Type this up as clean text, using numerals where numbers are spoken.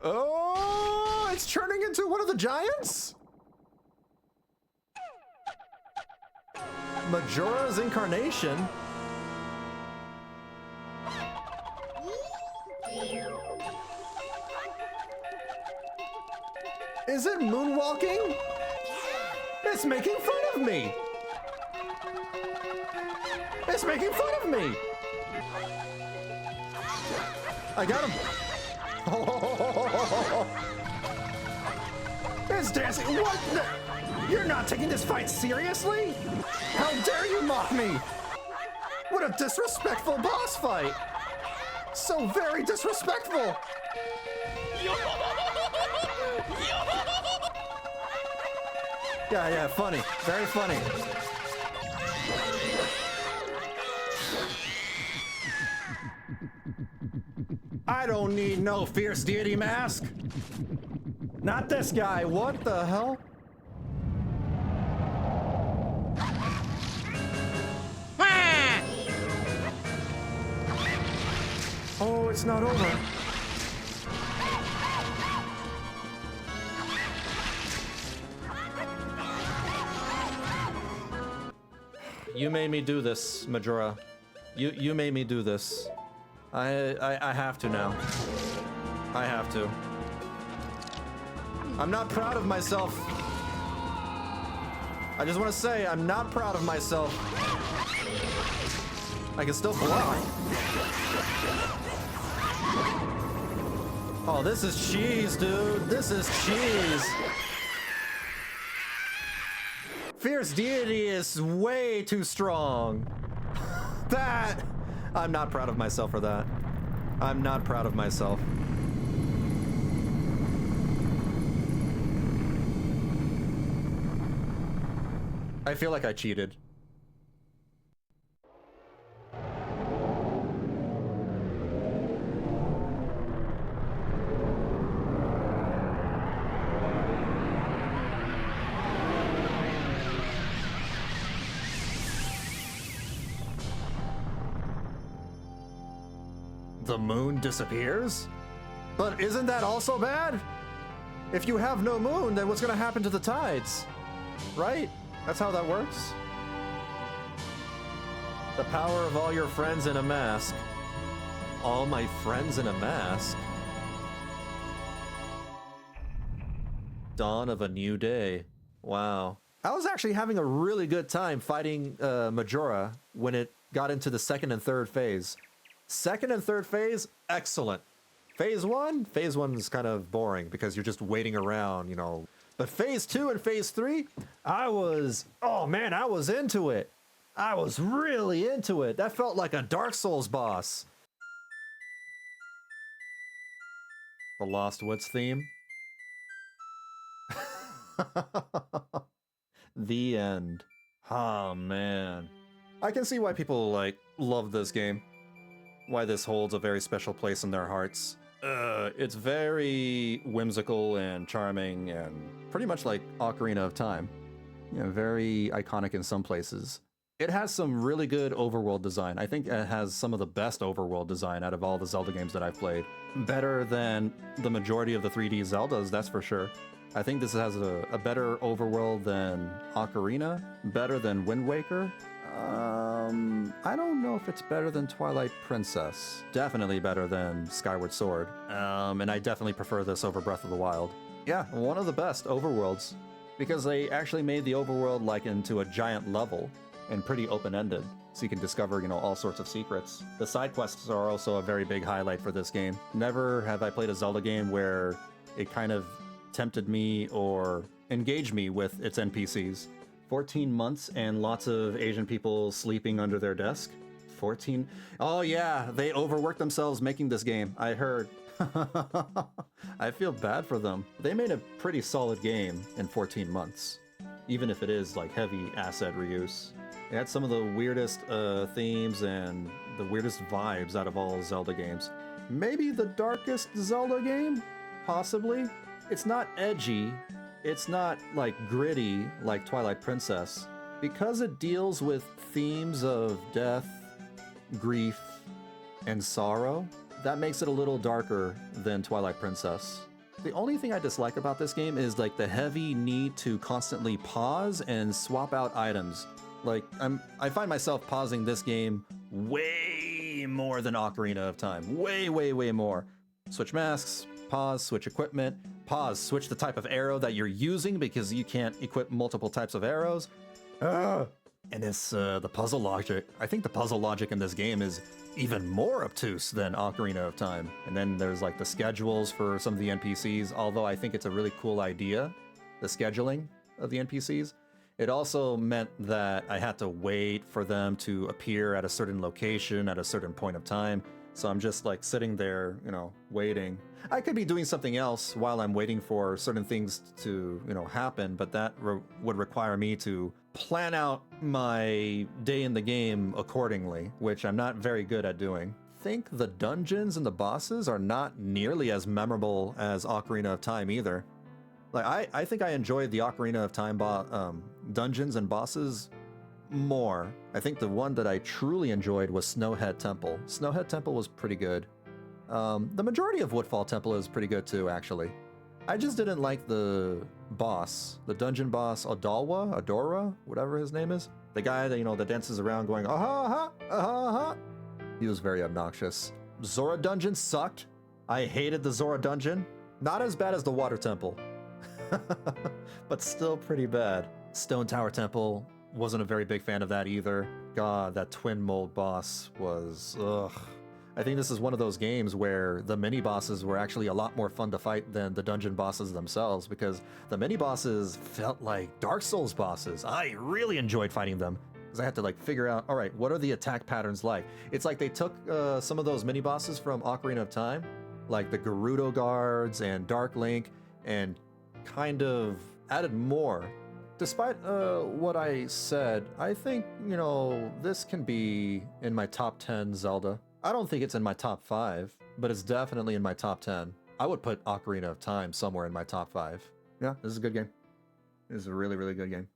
Oh, it's turning into one of the giants? Majora's incarnation? Is it moonwalking? It's making fun of me! It's making fun of me! I got him! Oh, it's dancing! What the? You're not taking this fight seriously? How dare you mock me! What a disrespectful boss fight! So very disrespectful! Yeah, funny. Very funny. I don't need no fierce deity mask. Not this guy. What the hell? Oh, it's not over. You made me do this, Majora. You made me do this. I have to now. I have to. I'm not proud of myself. I just want to say I'm not proud of myself. I can still block. Oh, this is cheese, dude. This is cheese. Fierce deity is way too strong. That... I'm not proud of myself for that. I'm not proud of myself. I feel like I cheated. The moon disappears? But isn't that also bad? If you have no moon, then what's gonna happen to the tides? Right? That's how that works. The power of all your friends in a mask. All my friends in a mask? Dawn of a new day. Wow. I was actually having a really good time fighting Majora when it got into the second and third phase. Second and third phase, excellent. Phase one is kind of boring because you're just waiting around, you know. But phase 2 and phase 3, oh man, I was into it. I was really into it. That felt like a Dark Souls boss. The Lost Woods theme. The end. Oh man. I can see why people love this game. Why this holds a very special place in their hearts. It's very whimsical and charming and pretty much like Ocarina of Time. You know, very iconic in some places. It has some really good overworld design. I think it has some of the best overworld design out of all the Zelda games that I've played. Better than the majority of the 3D Zeldas, that's for sure. I think this has a better overworld than Ocarina, better than Wind Waker. I don't know if it's better than Twilight Princess. Definitely better than Skyward Sword. And I definitely prefer this over Breath of the Wild. Yeah, one of the best overworlds. Because they actually made the overworld like into a giant level and pretty open-ended. So you can discover, you know, all sorts of secrets. The side quests are also a very big highlight for this game. Never have I played a Zelda game where it kind of tempted me or engaged me with its NPCs. 14 months and lots of Asian people sleeping under their desk. 14? Oh yeah, they overworked themselves making this game, I heard. I feel bad for them. They made a pretty solid game in 14 months. Even if it is like heavy asset reuse. It had some of the weirdest themes and the weirdest vibes out of all Zelda games. Maybe the darkest Zelda game? Possibly. It's not edgy. It's not like gritty like Twilight Princess. Because it deals with themes of death, grief, and sorrow, that makes it a little darker than Twilight Princess. The only thing I dislike about this game is like the heavy need to constantly pause and swap out items. Like I find myself pausing this game way more than Ocarina of Time. Way, way, way more. Switch masks, pause, switch equipment, pause, switch the type of arrow that you're using because you can't equip multiple types of arrows. And it's the puzzle logic. I think the puzzle logic in this game is even more obtuse than Ocarina of Time. And then there's like the schedules for some of the NPCs, although I think it's a really cool idea, the scheduling of the NPCs. It also meant that I had to wait for them to appear at a certain location at a certain point of time. So I'm just like sitting there, you know, waiting. I could be doing something else while I'm waiting for certain things to, you know, happen, but that would require me to plan out my day in the game accordingly, which I'm not very good at doing. I think the dungeons and the bosses are not nearly as memorable as Ocarina of Time either. Like I think I enjoyed the Ocarina of Time dungeons and bosses more. I think the one that I truly enjoyed was Snowhead Temple. Snowhead Temple was pretty good. The majority of Woodfall Temple is pretty good too, actually. I just didn't like the boss, the dungeon boss, Adora, whatever his name is. The guy that, you know, that dances around going, aha, aha, aha, aha. He was very obnoxious. Zora Dungeon sucked. I hated the Zora Dungeon. Not as bad as the Water Temple, but still pretty bad. Stone Tower Temple, wasn't a very big fan of that either. God, that twin mold boss was, ugh. I think this is one of those games where the mini bosses were actually a lot more fun to fight than the dungeon bosses themselves, because the mini bosses felt like Dark Souls bosses. I really enjoyed fighting them because I had to like figure out, all right, what are the attack patterns like? It's like they took some of those mini bosses from Ocarina of Time, like the Gerudo guards and Dark Link, and kind of added more. Despite what I said, I think, you know, this can be in my top 10 Zelda. I don't think it's in my top 5, but it's definitely in my top 10. I would put Ocarina of Time somewhere in my top 5. Yeah, this is a good game. This is a really, really good game.